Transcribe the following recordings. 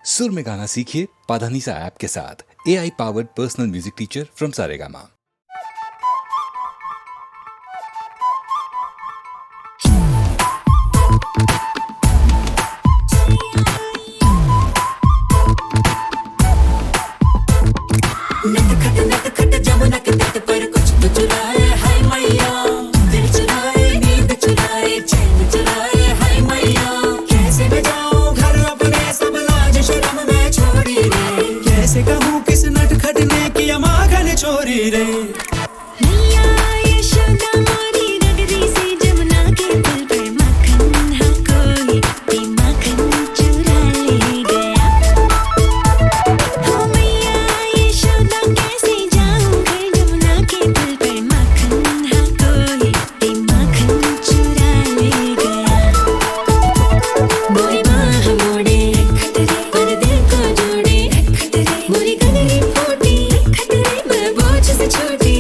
सुर में गाना सीखिए पाधानीसा ऐप के साथ। AI powered personal music teacher from Saregama. नटखट जमुना के तट पर कुछ तो चुराए हाय मैया, दिल चुराए नींद चुराए चैन चुराए हाय मैया। कैसे बजाऊं घर अपने सब लाज शर्म में छोड़ी रे, कैसे कहूँ किस नटखट ने किया माखन चोरी रे। मैया यशोदा मोरी नगरी से जमुना के पुल पर माखन हाँ कोई भी माखन चुरा ले गया। हो मैया यशोदा कैसे जाऊं घर जमुना के पुल पर माखन हाँ कोई भी माखन चुरा ले गया। मोरी बाह मोड़े पर दिल को जोड़े, मोरी गगरी फूटी मैं बोझ से छोटी।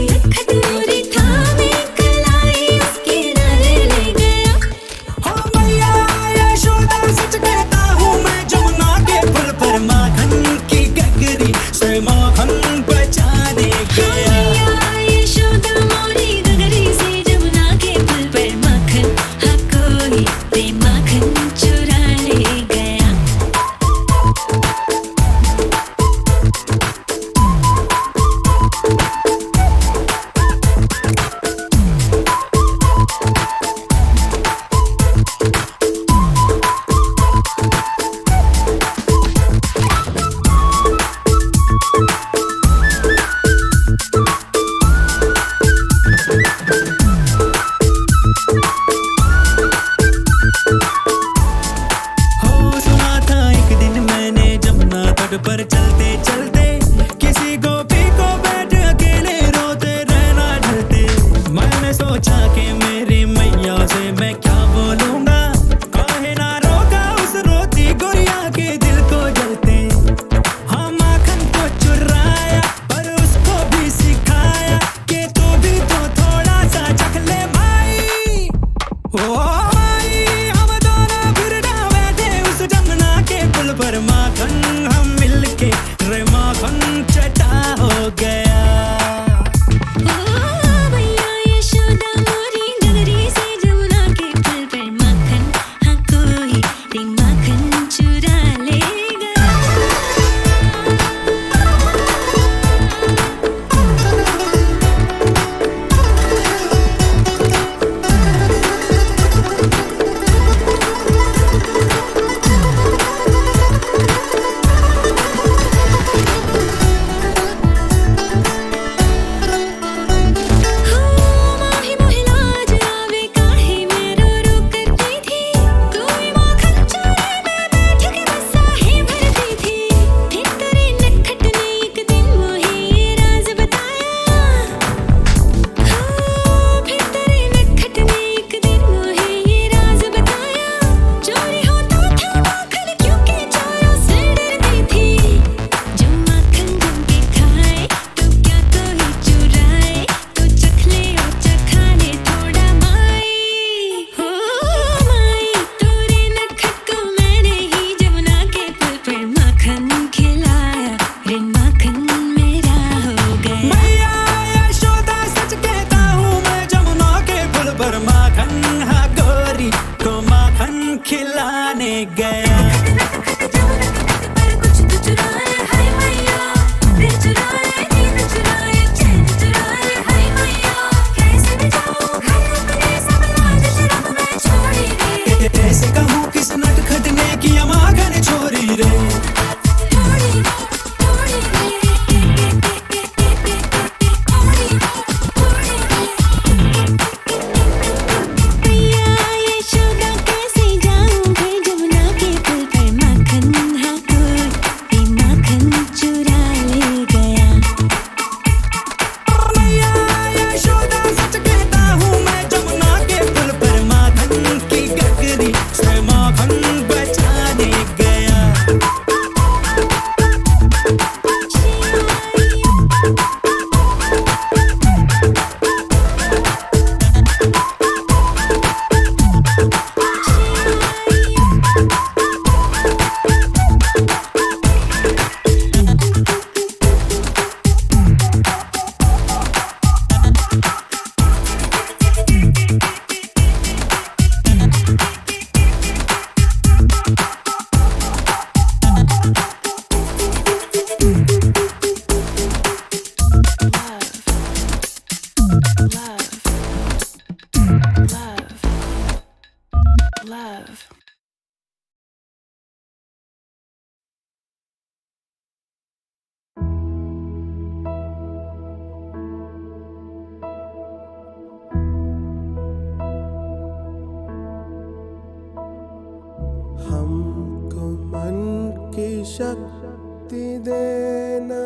की शक्ति देना,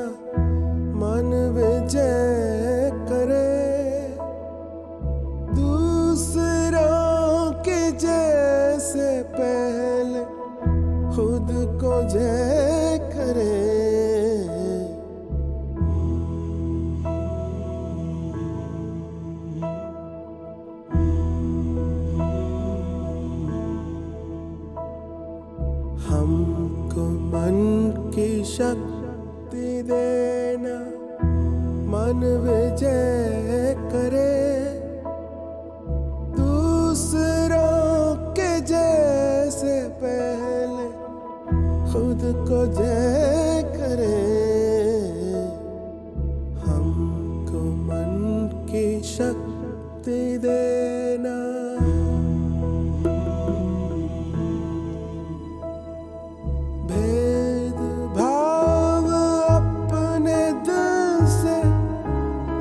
मन विजय करे, दूसरों के जैसे पहले खुद को जय करे। हमको मन की शक्ति देना, मन विजय करे, दूसरों के जैसे पहले खुद को जय करे। हमको मन की शक्ति देना। भेदभाव अपने दिल से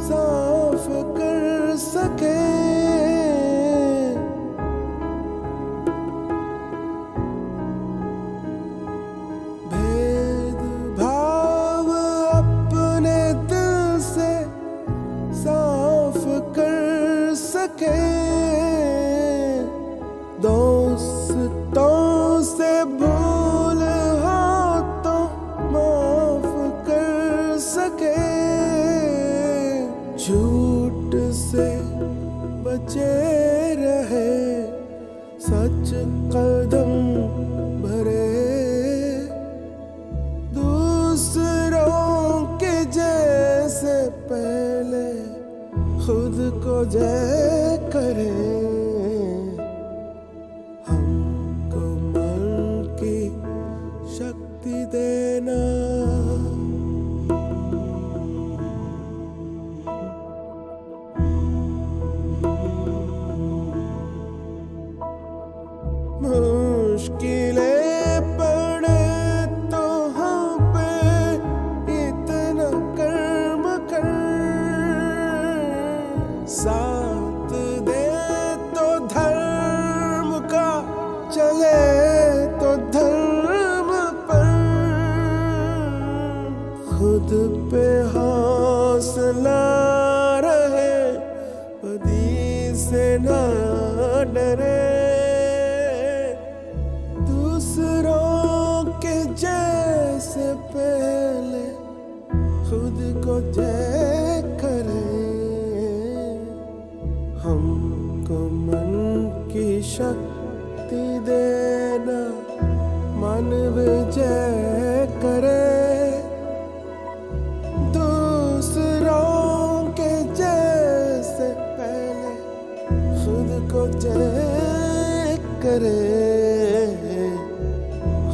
साफ कर सके, भेदभाव अपने दिल से साफ कर सके, दोस्तों से भूल हो तो माफ कर सके, झूठ से बचे रहे, सच कदम भरे, दूसरों के जैसे पहले खुद को जय करे। हमको मन की शक्ति देना। मुश्किलें पड़े तो हम पे इतना कर्म कर, साथ दे तो धर्म का, चले तो धर्म पर, खुद पे हौसला रहे, बदी से ना डरे, दूसरों के जैसे पहले खुद को जय करे। हमको मन की शक्ति देना, मन विजय करे, दूसरों के जैसे पहले खुद को जय करे।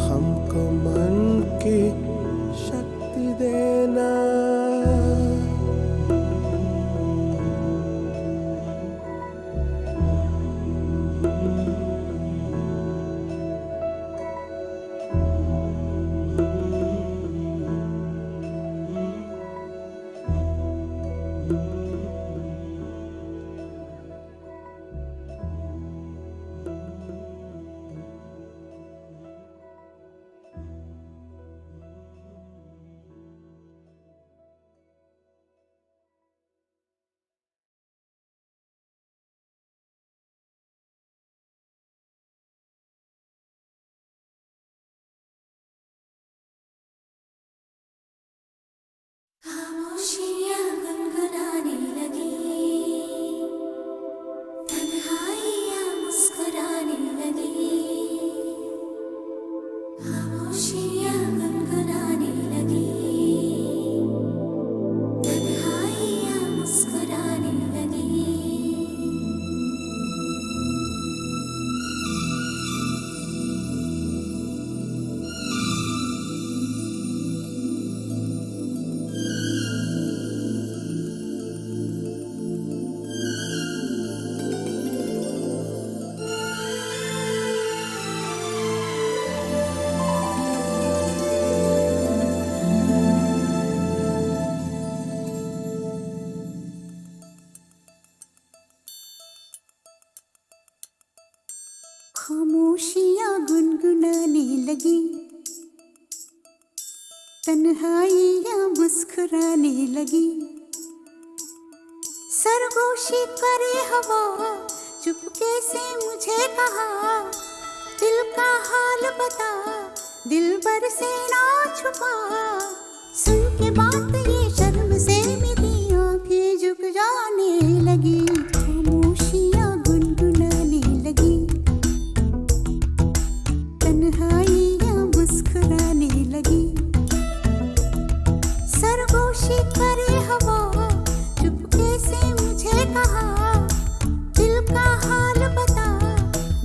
हमको मन की शक्ति देना। खामोशियाँ गुनगुनाने लगी, तन्हाइयाँ मुस्कुराने लगी, खामोशियाँ गुनगुनाने लगी, तन्हाइयाँ मुस्कुराने लगी। तन्हाइयाँ मुस्कुराने लगी, सरगोशी करे हवा, चुपके से मुझे कहा, दिल का हाल बता, दिलबर से ना छुपा। सुन के बात ये शर्म से मेरी आंखें झुक जाने लगी, खामोशियाँ गुनगुनाने लगी, तन्हाइयाँ मुस्कुराने लगी, सरगोशी करे हवा, चुपके से मुझे कहा, दिल का हाल बता,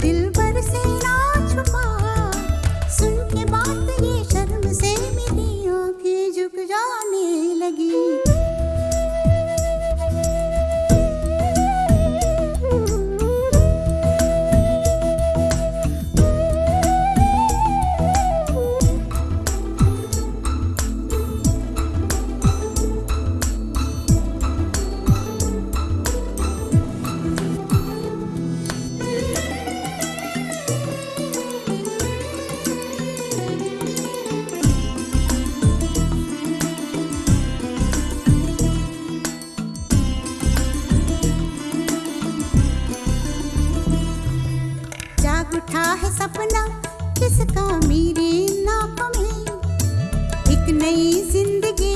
दिलबर से ना छुपा। सुन के बात ये शर्म से मेरी आंखें झुक जाने लगी। जाग उठा है सपना किसका मेरी नाकों में, एक नई जिंदगी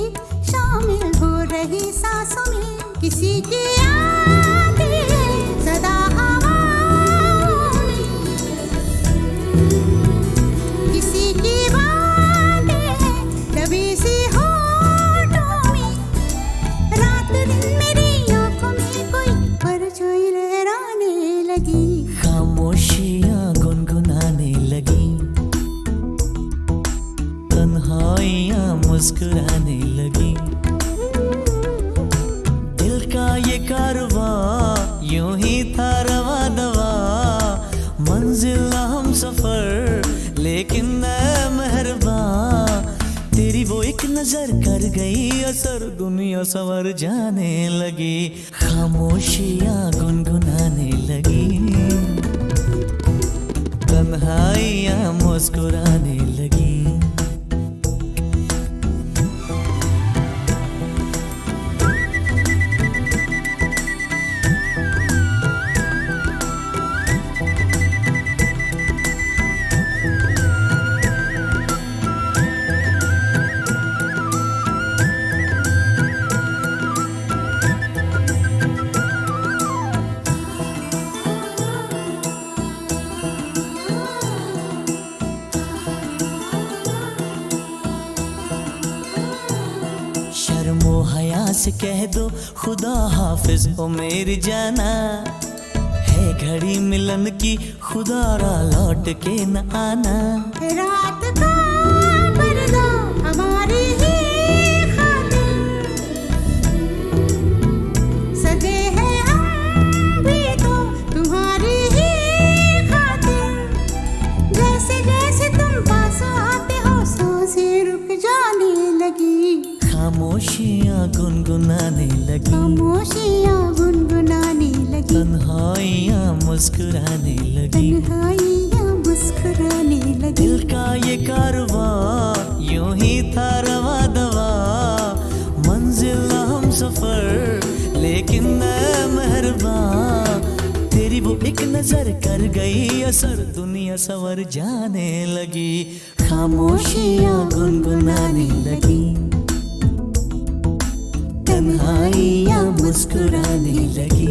शामिल हो रही सांसों में, किसी की आंखें सदा हवाओं में, किसी की बातें दबी सी होठों में, रात दिन मेरी आंखों में कोई परछाई लहराने लगी, खामोशियाँ गुनगुनाने लगी, तन्हाइयाँ मुस्कुराने लगी, दिल का ये कारवां यूं ही था रवा दवा, मंजिल हम सफर लेकिन मैं मेहरबान, तेरी वो एक नजर कर गई असर, दुनिया संवर जाने लगी, खामोशियाँ गुनगुनाने लगी, तन्हाइयाँ मुस्कुराने लगी। शर्मो हया से कह दो खुदा हाफिज ओ मेरी जाना, है घड़ी मिलन की खुदारा लौट के न आना, रात का पर्दा हमारी ही खातिर, सजे हैं हम भी तो तुम्हारी ही खातिर, जैसे जैसे तुम पास आते हो सांसें रुक जाने लगी, खामोशियाँ गुनगुनाने लगी, खामोशियाँ गुनगुनाने लगी, तन्हाइयाँ मुस्कुराने लगी, तन्हाइयाँ मुस्कुराने लगी, दिल का ये कारवां यूं ही था रवा दवा, मंजिल हम सफर लेकिन मैं मेहरबान, तेरी वो एक नजर कर गई असर, दुनिया संवर जाने लगी, खामोशियाँ गुनगुनाने लगी, तन्हाइयाँ मुस्कुराने लगी।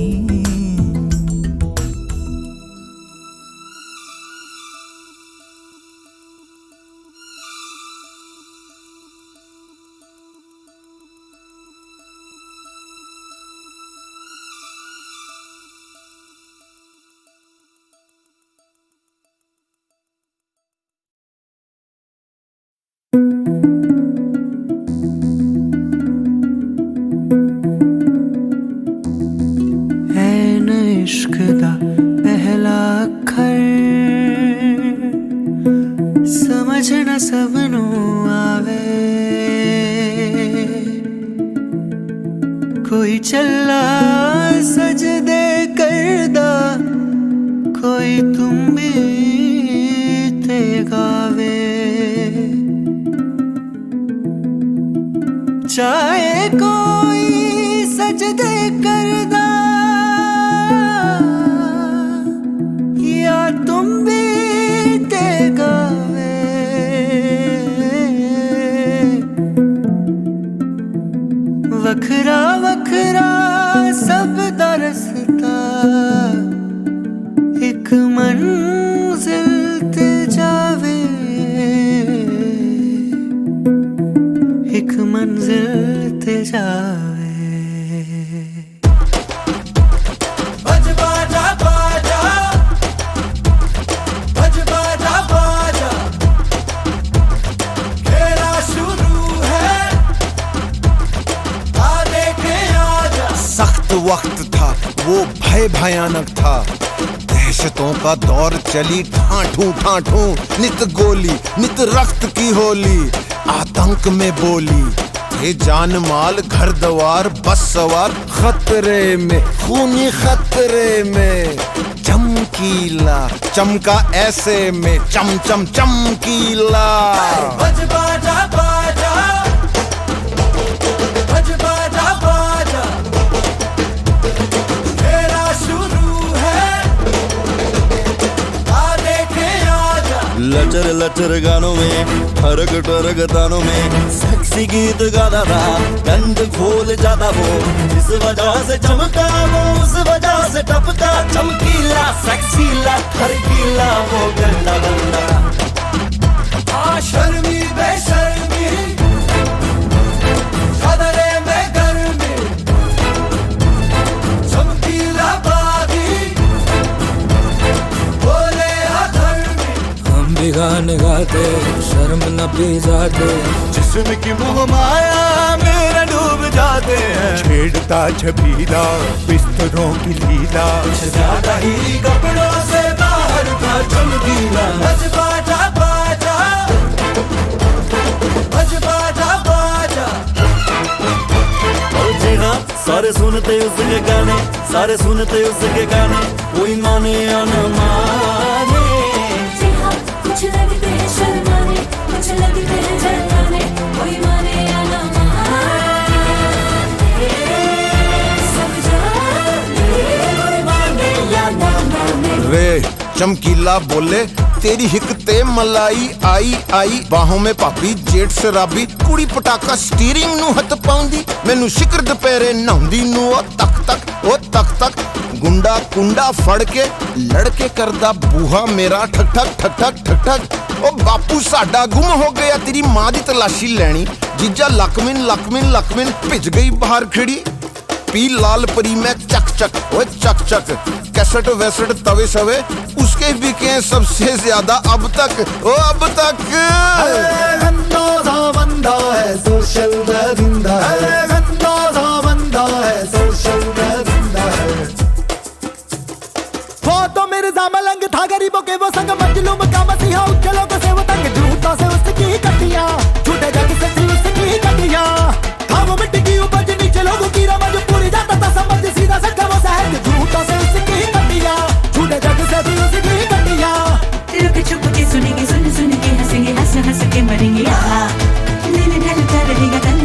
इश्क दा पहला अखर समझ न सबनू आवे, कोई चला सजदे करदा, कोई तुम भी ते गावे, चाहे कोई सजदे करदा या तुम भी ते गावे, वखरा वखरा सब दा रस्ता एक मंजिल ते जावे, एक मंजिल ते जावे। बज बाजा बाजा, बज बाजा बाजा, खेला शुरू है, आ देखे आजा। सख्त वक्त था वो, भय भयानक था, दहशतों का दौर चली ठाठू ठाठू, नित गोली नित रक्त की होली, आतंक में बोली ये जान माल घर द्वार बस सवार खतरे में, खूनी खतरे में। चमकीला चमका ऐसे में, चम चम चमकीला। बज बाजा बाजा, बज बाजा बाजा, खेला शुरू है, आ देखे आजा। लचर लचर गानों में, ठरक ठरक तानों में, सेक्सी गीत गाता था, गंद खोल जाता वो, इस वजह से चमका वो, उस वजह से टपका, चमकीला सेक्सीला ठरकीला वो गंदा गंदा। शर्मी बेशर्मी, खतरे में गर्मी, चमकीला बागी, बोले अधर्मी। हम भी गाने गाते, शर्म न भी जाते, जिस्म की मोह माया मेरा डूब जाते हैं, छेड़ता छबीला बिस्तरों की लीला, ज्यादा ही कपड़ों से बाहर था चमकीला। बज बाजा बाजा, बज बाजा बाजा। और जी हाँ, सारे सुनते उसके गाने, सारे सुनते उसके गाने, कोई माने या न माने। जी हाँ, कुछ लगते हैं शर्माने, कुछ लगते हैं जलाने, कोई माने या ना माने, सब जाने, कोई माने या ना माने। वे चमकीला बोले तेरी हिकते मलाई आई आई, बाहों में पापी जेठ शराबी, कुड़ी पटाका स्टीयरिंग ਨੂੰ ਹੱਥ ਪਾਉਂਦੀ, ਮੈਨੂੰ ਸ਼ਿਕਰ ਦੁਪਹਿਰੇ ਨਹਾਉਂਦੀ ਨੂੰ ਉਹ ਤੱਕ ਤੱਕ ਉਹ ਤੱਕ ਤੱਕ, ਗੁੰਡਾ ਕੁੰਡਾ ਫੜ ਕੇ ਲੜਕੇ ਕਰਦਾ ਬੂਹਾ ਮੇਰਾ ਠਕ ਠਕ ਠਕ ਠਕ ਠਕ ਠਕ। ਉਹ ਬਾਪੂ ਸਾਡਾ ਗੁੰਮ ਹੋ ਗਿਆ, ਤੇਰੀ ਮਾਂ ਦੀ ਤਲਾਸ਼ੀ ਲੈਣੀ, ਜੀਜਾ ਲਕਮਿਨ ਲਕਮਿਨ ਲਕਮਿਨ ਭਿੱਜ ਗਈ ਬਾਹਰ ਖਿੜੀ, पी लाल परी में चक चक ओए चक चक, कैसेट वैसेट तवे सवे उसके बिके सबसे ज्यादा अब तक, ओ अब तक। गंदा बंदा है सोशल दरिंदा है, गंदा बंदा है सोशल दरिंदा है। वो तो मिर्जा मलंग था, गरीबों के वो संग, मजलूम का मसीहा, उच्च लोगों से वो तंग, झूठों से उसकी कटियां, झूठे जग से थी उसकी कटियां, था वो मिट्टी की उपज, नीचे लोगों की रमज, पूरी जाता था समझ, सीधा सच्चा वो सहज, झूठों से उसकी कटियां, झूठे जग से थी उसकी कटियां। रुक छुप के सुनेंगे, सुन सुन के हंसेंगे, हंस हंस के मरेंगे, आहा दिल ढलता रहेगा तन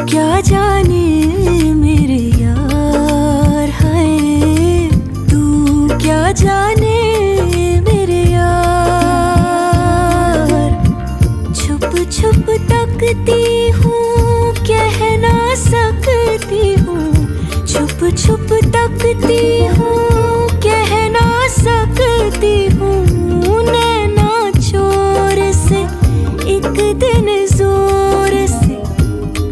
क्या जाने मेरे यार है, तू क्या जाने मेरे यार। छुप छुप तकती हूँ, कह ना सकती हूँ। छुप छुप तकती हूँ, कह ना सकती हूँ। नैना चोर से एक दिन जोर से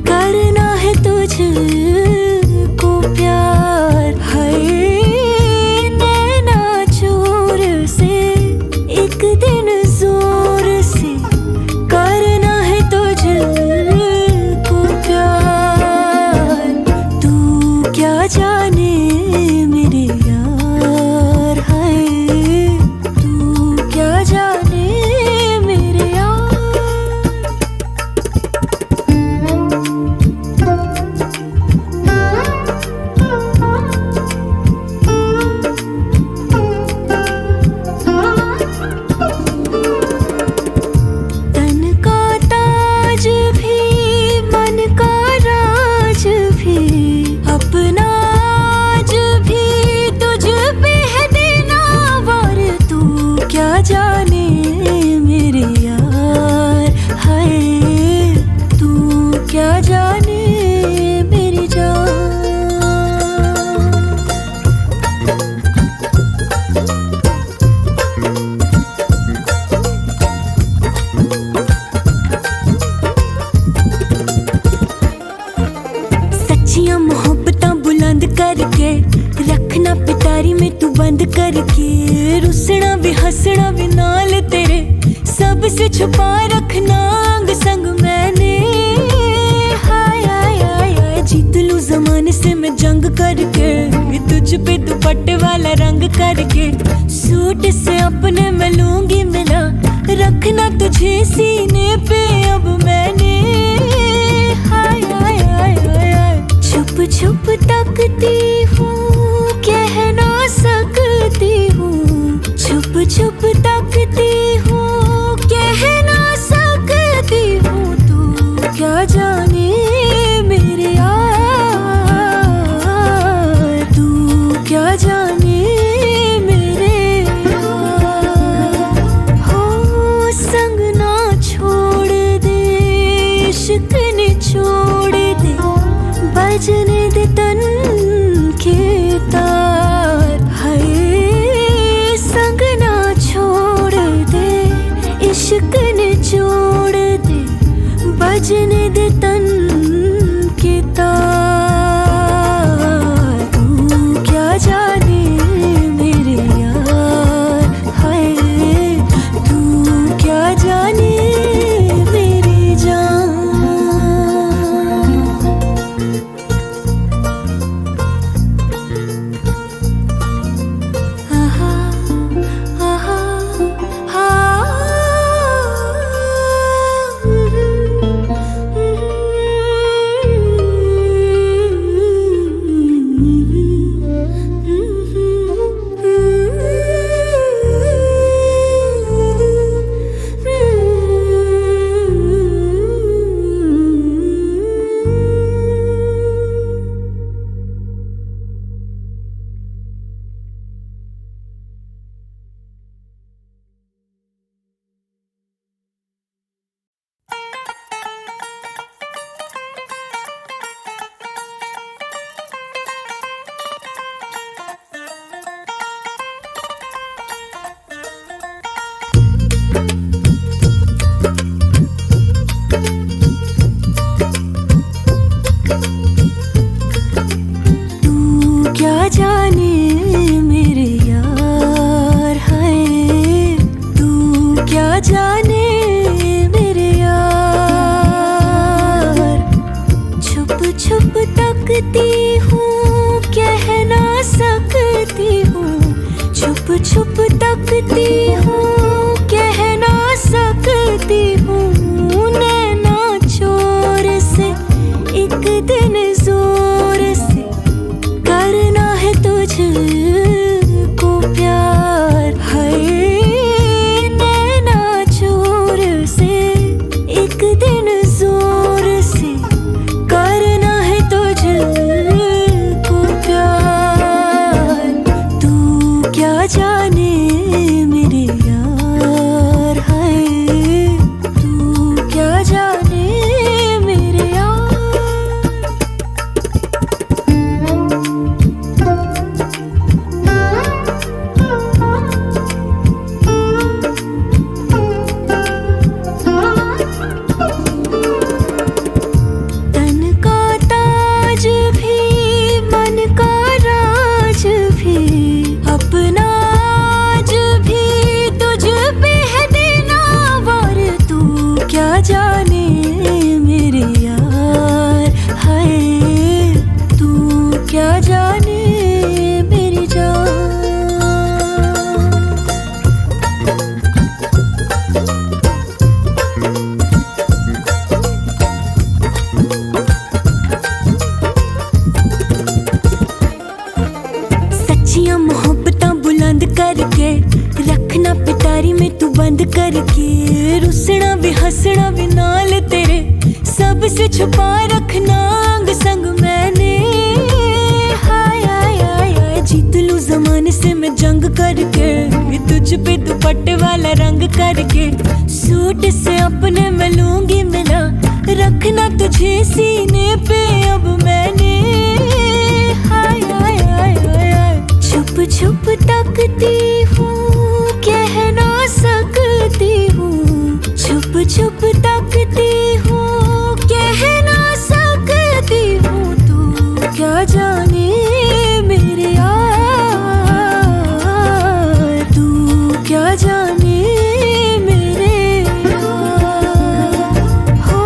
करना है तुझको प्यार है। नैना चोर से एक दिन जोर से करना है तुझको प्यार। तू क्या जाने मेरे यार है, तू क्या जाने मेरे यार। तन का ताज भी, मन का राज भी, अपना आज भी तुझ पे है देना वार। तू क्या जाने मेरे यार है, तू क्या जाने मेरी जान। सच्चियां मोहब्बतां बुलंद करके रखना पिटारी में तू बंद करके। रुसना भी हंसना भी नाल तेरे, सबसे छुपा रखना अंग संग मैंने। हाय हाय हाय हाय, जीत लूं जमाने से मैं जंग करके, तुझ पे दुपट्टे वाला रंग करके। सूट से अपने मैं लूंगी मिला, रखना तुझे सीने पे अब मैंने। हाय हाय हाय हाय हाय, छुप छुप तकती हूँ, कह ना सकती हूँ। छुप छुप तकती हूँ, कह ना सकती हूँ। तू क्या जाने मेरे यार, तू क्या जाने मेरे यार। हो संग ना छोड़ दे, इश्क ने छोड़ दे, बजने दे तन के तार है। संग ना छोड़ दे, इश्क ने छोड़ दे, बजने दे तन के तार। तू क्या जाने मेरे यार है, तू क्या जाने मेरी जान। आहा आहा तुझको प्यार। यारी में तू बंद करके, रुसना भी हंसना भी नाल तेरे, सबसे छुपा रखना अंग संग मैंने। हाय हाय हाय हाय जीत लूं जमाने से मैं जंग करके, तुझ पे दुपट्टे वाला रंग करके, सूट से अपने मैं लूंगी मिला, रखना तुझे सीने पे अब मैंने। हाय हाय हाय हाय हाय छुप छुप तकती हूँ, कह ना सकती हूँ, छुप छुप तकती हूँ, कह ना सकती हूँ। तू क्या जाने मेरे यार, तू क्या जाने मेरे यार। हो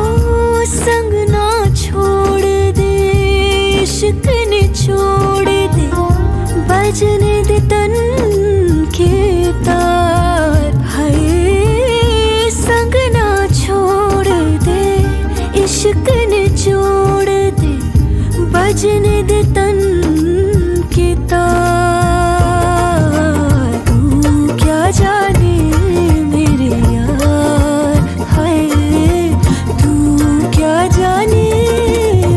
संग ना छोड़ दे, इश्क ने छोड़ दे, बजने दे तन के तार। हाय संग ना छोड़ दे, इश्क ने छोड़ दे, बजने दे तन के तार। तू क्या जाने मेरे यार, हाय तू क्या जाने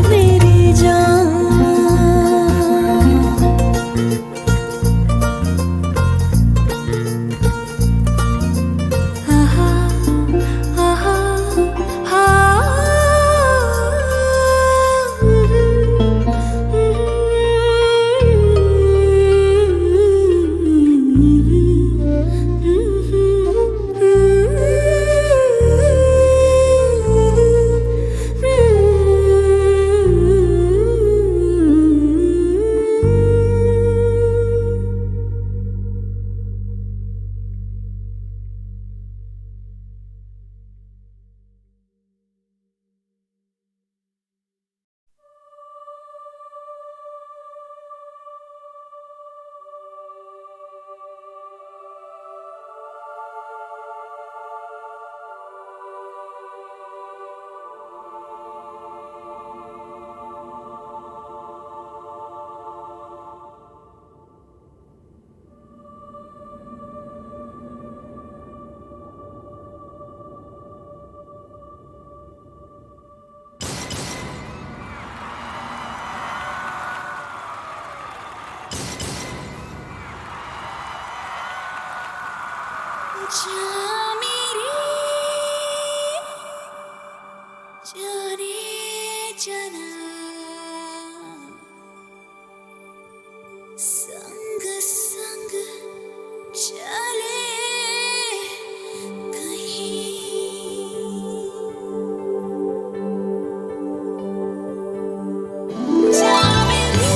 मेरी जान। आहा आहा जा मेरे जाने जाना, संग संग चले कहीं। जा मेरे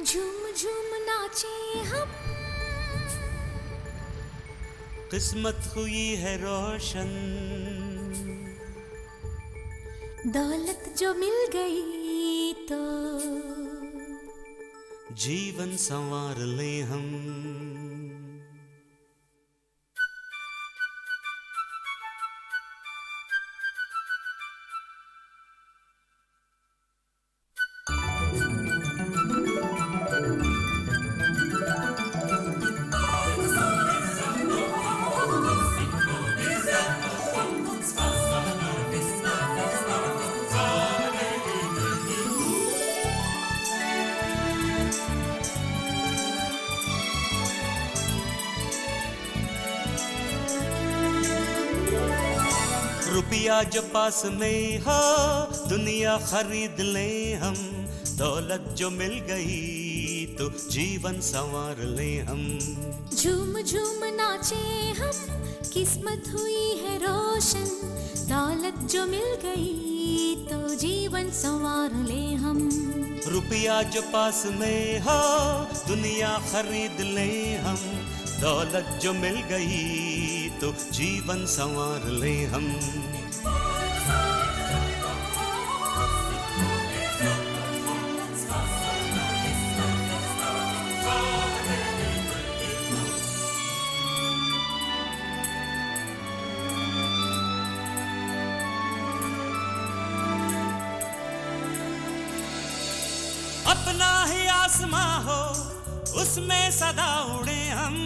झूम झूम नाचे हम, किस्मत हुई है रोशन, दौलत जो मिल गई तो जीवन संवार ले हम। रुपया जो पास में हो दुनिया खरीद ले हम, दौलत जो मिल गई तो जीवन संवार ले हम। झूम झूम नाचे हम, किस्मत हुई है रोशन, दौलत जो मिल गई तो जीवन संवार ले हम। रुपया जो पास में हो दुनिया खरीद ले हम, दौलत जो मिल गई तो जीवन संवार ले हम। अपना ही आसमां हो उसमें सदा उड़े हम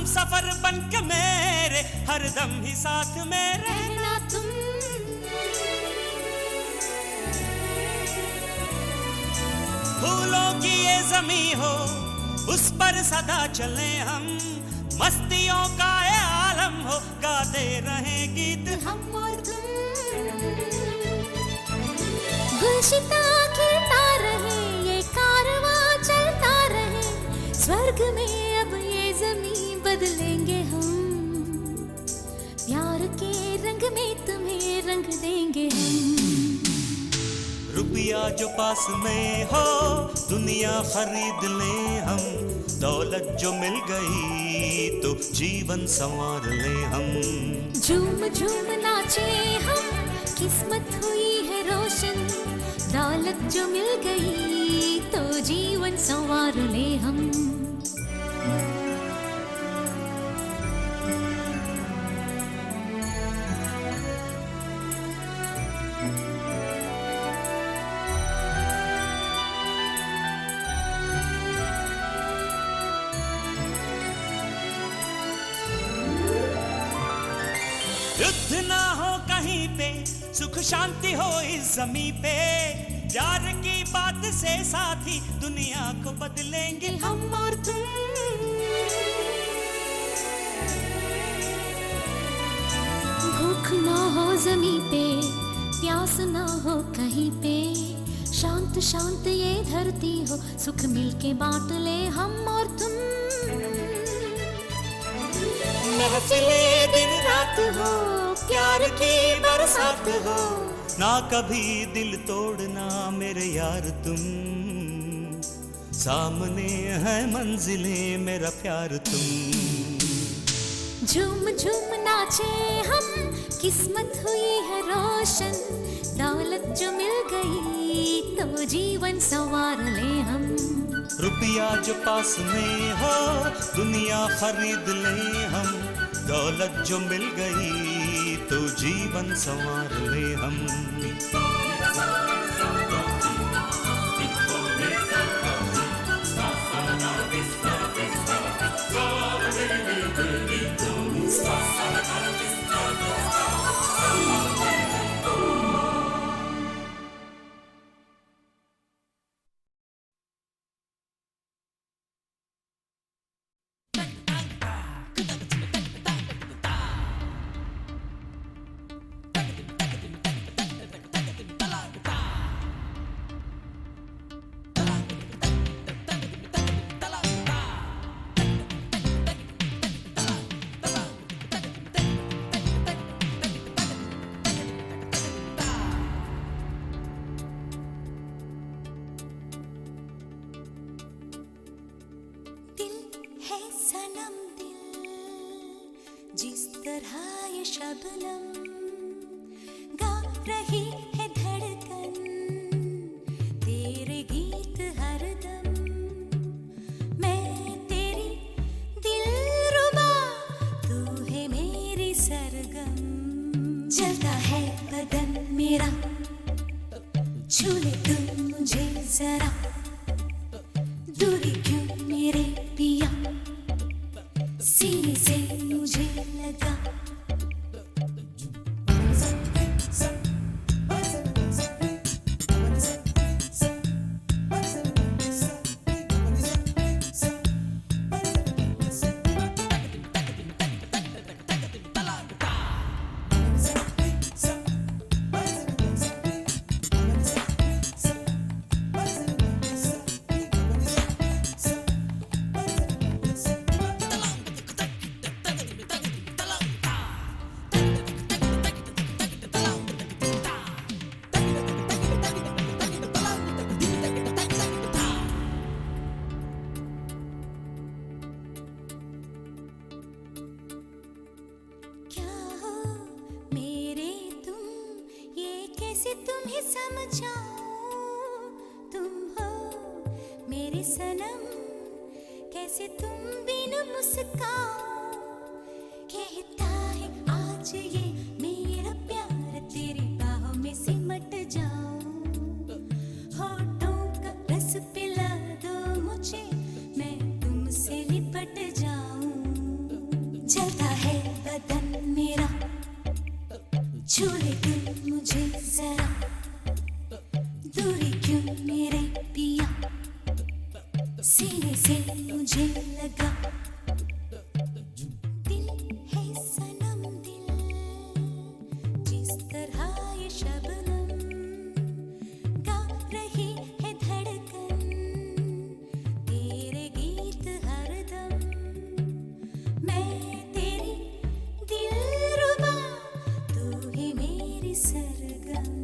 सफर बन के मेरे हरदम ही साथ में रहना तुम। फूलों की ये ज़मीं हो उस पर सदा चले हम, मस्तियों का ये आलम हो गाते रहे गीत हम और तुम। गुलशिता खिलता रहे ये कारवां चलता रहे, स्वर्ग में अब ये ज़मीं बदलेंगे हम, प्यार के रंग में तुम्हें रंग देंगे हम। रुपया जो पास में हो दुनिया खरीद ले हम, दौलत जो मिल गई तो जीवन संवार ले हम। झूम झूम नाचे हम, किस्मत हुई है रोशन, दौलत जो मिल गई तो जीवन संवार ले हम। युद्ध ना हो कहीं पे, सुख शांति हो इस जमीन पे, प्यार की बात से साथी दुनिया को बदलेंगे हम और तुम। भूख ना हो जमीन पे, प्यास ना हो कहीं पे, शांत शांत ये धरती हो, सुख मिलके बांट ले हम और तुम। महफिले दिन रात हो, प्यार की बरसात हो, ना कभी दिल तोड़ना मेरे यार तुम, सामने है मंजिलें मेरा प्यार तुम। झूम झूम नाचे हम, किस्मत हुई है रोशन, दौलत जो मिल गई तो जीवन संवार ले हम। रुपया जो पास में हो दुनिया खरीद ले हम, दौलत जो मिल गई तो जीवन संवार ले हम। है सनम दिल, जिस तरह ये शबनम गा रही है धड़कन, तेरे गीत हरदम। मैं तेरी दिलरुबा, तू है मेरी सरगम। चलता है बदन मेरा, छू ले तुम मुझे जरा, दूरी क्यों मेरे पिया, सीने से मुझे लगा। क्या हो मेरे तुम, ये कैसे तुम्हें समझाऊं। तुम हो मेरे सनम, कैसे तुम बिन मुस्काओ। कहता है आज ये मेरा प्यार, तेरी बाहों में सिमट जाऊं। होठों का रस पिला दो मुझे, मैं तुमसे लिपट जाऊं। चलता है बदन मेरा, छू ले तुम मुझे जरा, दूरी क्यों मेरे पिया, सीने से मुझे लगा। दिल है सनम दिल, जिस तरह ये शबनम गा रही है धड़कन, तेरे गीत हरदम। मैं तेरी दिलरुबा, तू ही मेरी सरगम।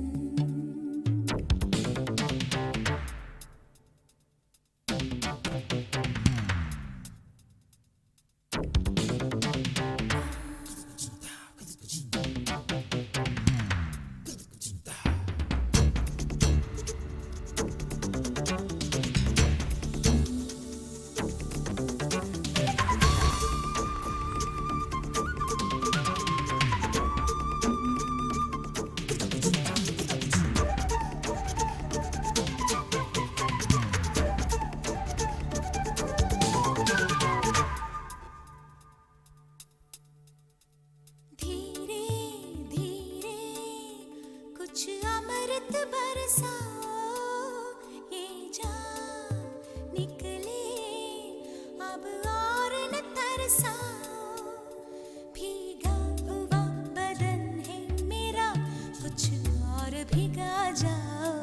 धीरे धीरे कुछ अमृत बरसाओ, ये जान निकले अब और न तरसाओ। भीगा हुआ बदन है मेरा, कुछ और भिगा जाओ।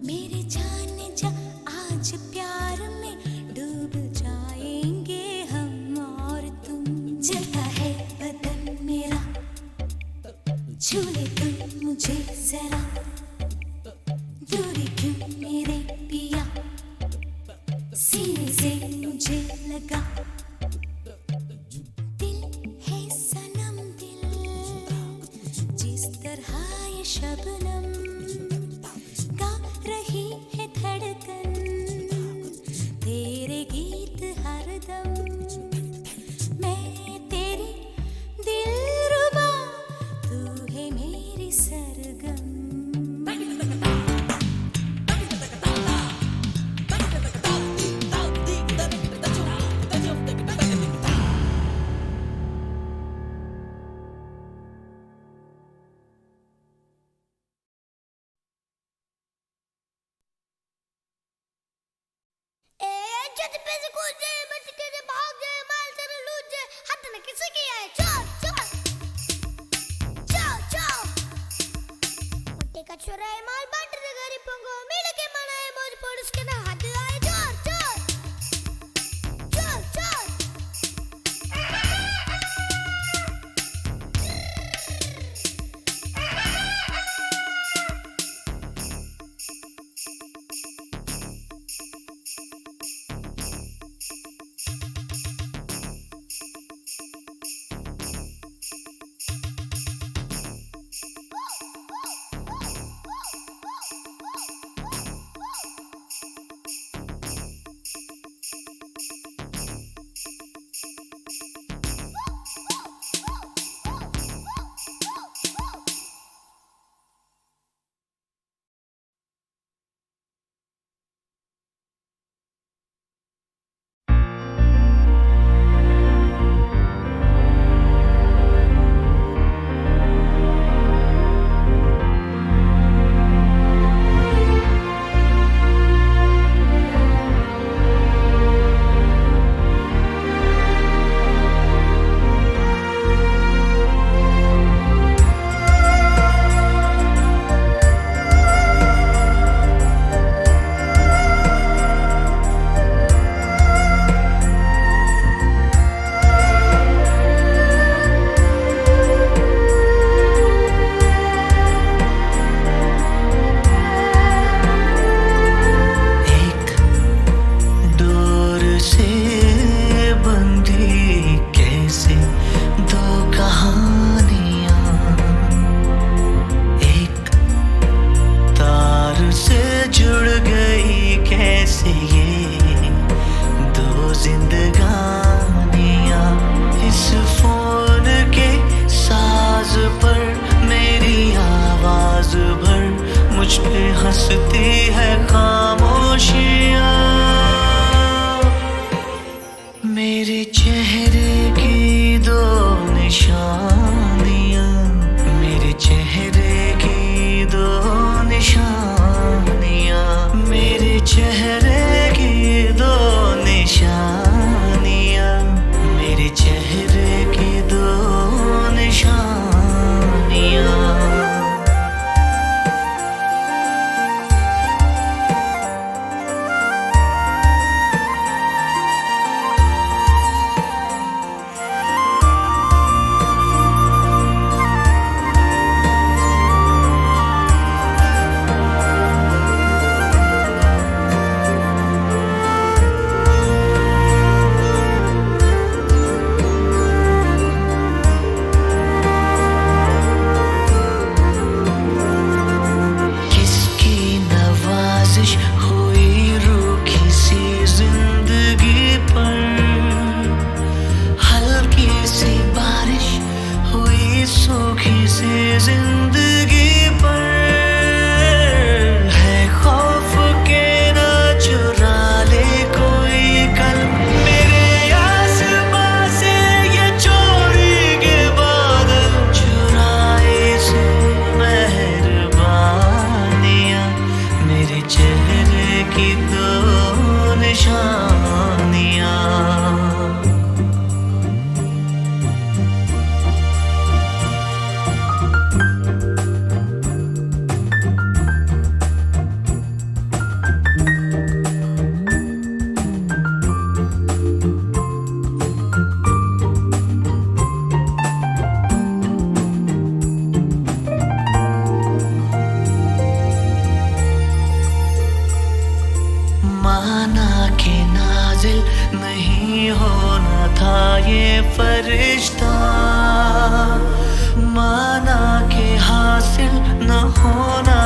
मेरे जान जा आज प्यार में डूब जाएंगे हम और तुम। जलता है बदन मेरा, छू ले तुम मुझे जरा, दूरी क्यों मेरे पिया, सीने से मुझे लगा। दिल है सनम दिल, जिस तरह ये शबनम गा रही है धड़कन, तेरे गीत हरदम। मैं तेरी दिलरुबा, तू है मेरी सरगम। जद पैसे कूदे बच के दे भागे, माल तेरे लूटे, हाथ में किसे किया है। चल चल चल चल, मुट्ठी का चुराए माल बांट दे गरीबों को, मिल के मनाए मौज पुलिस के ना हाथ आए। चल चल चल चल। जिंदगानियां इस फोन के साज पर मेरी आवाज भर मुझ पे हंसती है खामोशियां मेरे चेहरे की दो निशानियां मेरे चेहरे की दो निशानियां मेरे चेहरे की दो निशानियां मेरे चेहरे की दो निशानियां जिंदगी पर है खौफ के ना चुरा ले कोई कल मेरे आसमां से ये चोरी के बादल चुराए से मेहरबानियां मेरे चेहरे की दो निशानियां माना के नाजिल नहीं होना था ये फरिश्ता माना के हासिल न होना